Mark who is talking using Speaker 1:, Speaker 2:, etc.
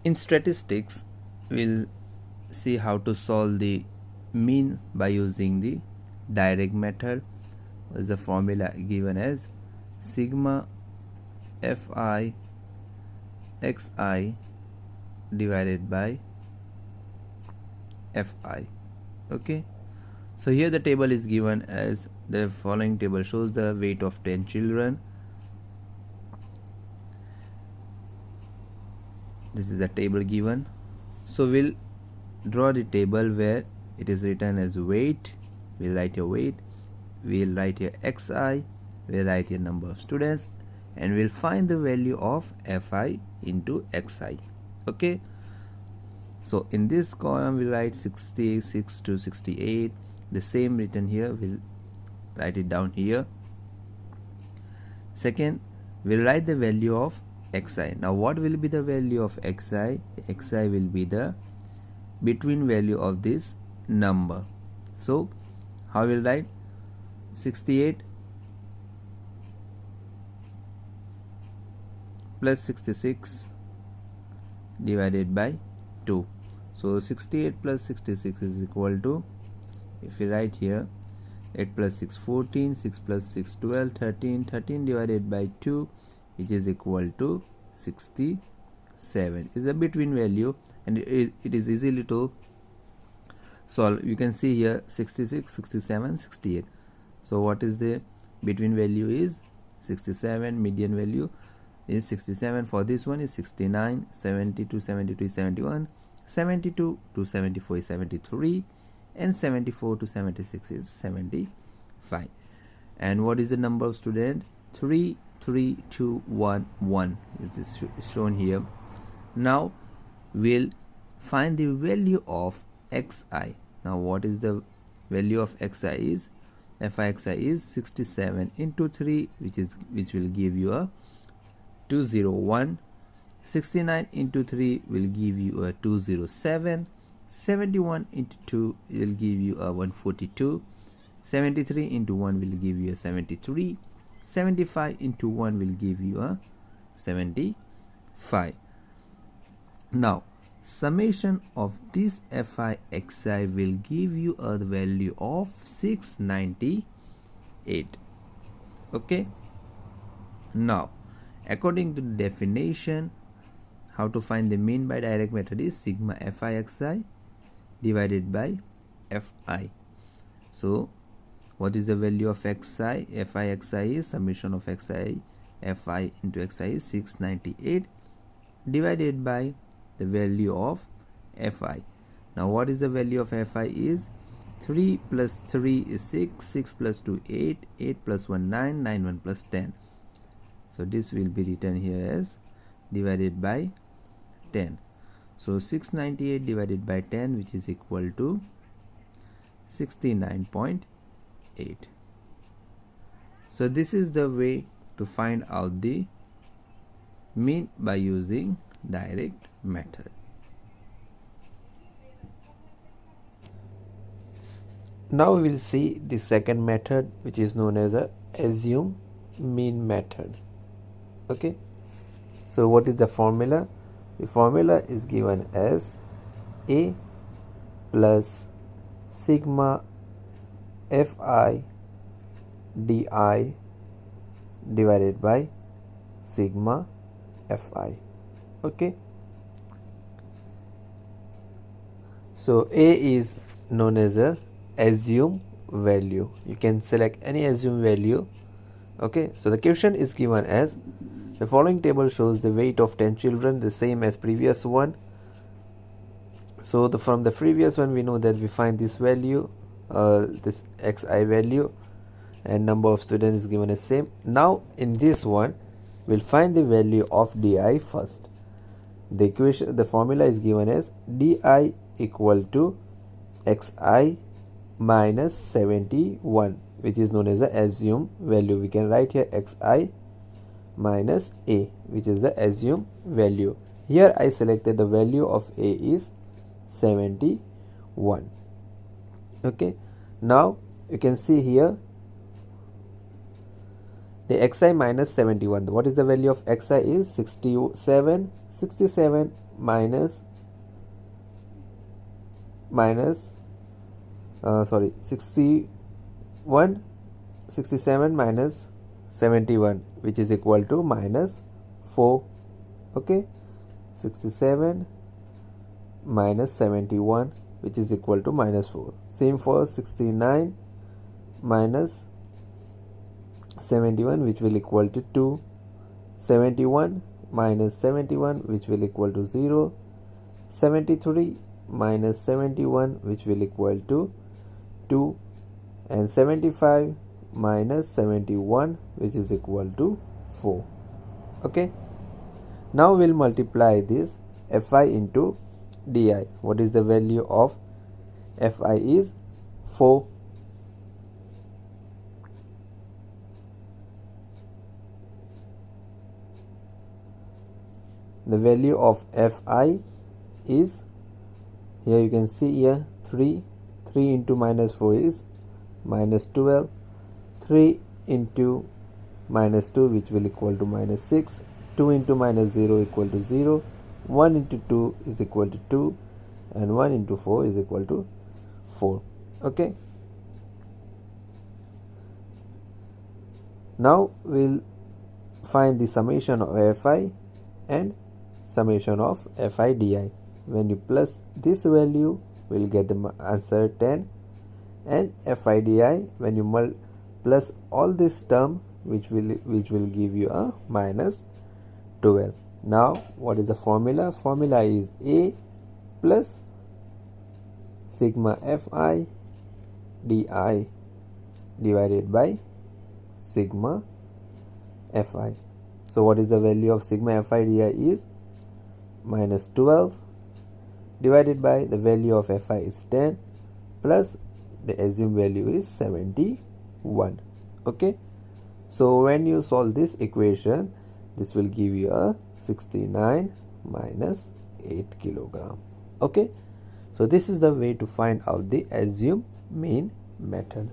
Speaker 1: In statistics, we'll see how to solve the mean by using the direct method. Is the formula given as sigma fi xi divided by fi. Okay, so here the table is given as the following table shows the weight of 10 children. This is the table given. So we'll draw the table where it is written as weight. We'll write your weight, we'll write your xi, we'll write your number of students, and we'll find the value of fi into xi. Okay, so in this column we'll write 66 to 68. The same written here, we'll write it down here. Second, we'll write the value of xi. Now what will be the value of xi? Xi will be the between value of this number. So how will write 68 plus 66 divided by 2. So 68 plus 66 is equal to, if we write here, 8 plus 6 14, 6 plus 6 12, 13, 13 divided by 2, which is equal to 67, is a between value, and it is easily to solve. You can see here 66, 67, 68. So what is the between value is 67, median value is 67. For this one is 69, 70 to 72 is 71, 72 to 74 is 73, and 74 to 76 is 75. And what is the number of students? 3, 3, 2, 1, 1 is shown here. Now we'll find the value of xi. Now what is the value of xi is? Fi is 67 into 3, which will give you a 201. 69 into 3 will give you a 207. 71 into 2 will give you a 142. 73 into 1 will give you a 73. 75 into 1 will give you a 75. Now summation of this fi xi will give you a value of 698. Okay, now according to the definition, how to find the mean by direct method is sigma fi xi divided by fi. So what is the value of xi? Fi xi is summation of xi fi into xi is 698 divided by the value of fi. Now what is the value of fi is 3 plus 3 is 6, 6 plus 2 8, 8 plus 1 9, 9 1 plus 10. So this will be written here as divided by 10. So 698 divided by 10, which is equal to 69.8. So this is the way to find out the mean by using direct method. Now we will see the second method, which is known as a assume mean method. Okay, so what is the formula? The formula is given as a plus sigma fi di divided by sigma fi. Okay, so a is known as a assume value. You can select any assume value. Okay, so the question is given as the following table shows the weight of 10 children, the same as previous one. So from the previous one we know that we find this value, this xi value, and number of students is given as same. Now in this one we'll find the value of di first. The equation, the formula is given as di equal to xi minus 71, which is known as the assume value. We can write here xi minus a, which is the assume value. Here I selected the value of a is 71. Okay, now you can see here the xi minus 71. What is the value of xi is 67. 67 minus 67 minus 71, which is equal to minus 4. Okay, 67 minus 71, which is equal to minus 4. Same for 69 minus 71, which will equal to 2. 71 minus 71, which will equal to 0. 73 minus 71, which will equal to 2. And 75 minus 71, which is equal to 4. Okay, now we'll multiply this fi into di. What is the value of fi? Is 4. The value of fi is, here you can see here, 3 into minus 4 is minus 12. 3 into minus 2, which will equal to minus 6. 2 into minus 0 equal to 0. 1 into 2 is equal to 2, and 1 into 4 is equal to 4. Okay, now we'll find the summation of fi and summation of fi di. When you plus this value, we'll get the answer 10, and fi di, when you plus all this term, which will give you a minus 12. Now what is the formula? Formula is a plus sigma fi di divided by sigma fi. So what is the value of sigma fi di? Is minus 12 divided by the value of fi is 10 plus the assumed value is 71. Okay, so when you solve this equation, this will give you a 69 minus 8 kilogram. Okay, so this is the way to find out the assumed mean method.